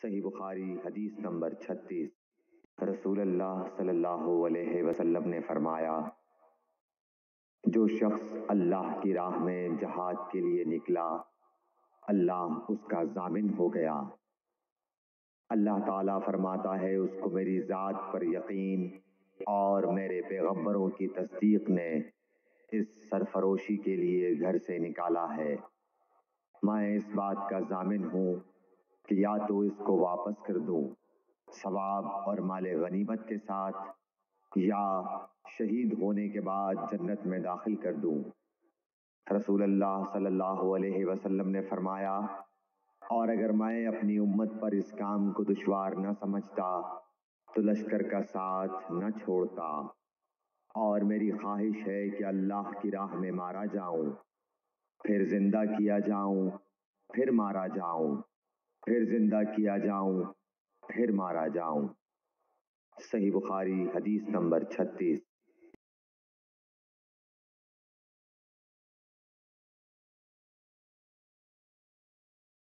صحیح بخاری حدیث نمبر 36۔ رسول اللہ صلی اللہ علیہ وسلم نے فرمایا، جو شخص اللہ کی راہ میں جہاد کے لیے نکلا، اللہ اس کا ضامن ہو گیا۔ اللہ تعالیٰ فرماتا ہے، اس کو میری ذات پر یقین اور میرے پیغمبروں کی تصدیق نے اس سرفروشی کے لیے گھر سے نکالا ہے۔ میں اس بات کا ضامن ہوں کہ یا تو اس کو واپس کر دوں ثواب اور مال غنیمت کے ساتھ، یا شہید ہونے کے بعد جنت میں داخل کر دوں۔ رسول اللہ صلی اللہ علیہ وسلم نے فرمایا، اور اگر میں اپنی امت پر اس کام کو دشوار نہ سمجھتا تو لشکر کا ساتھ نہ چھوڑتا، اور میری خواہش ہے کہ اللہ کی راہ میں مارا جاؤں، پھر زندہ کیا جاؤں، پھر مارا جاؤں، پھر زندہ کیا جاؤں، پھر مارا جاؤں۔ صحیح بخاری حدیث نمبر 36۔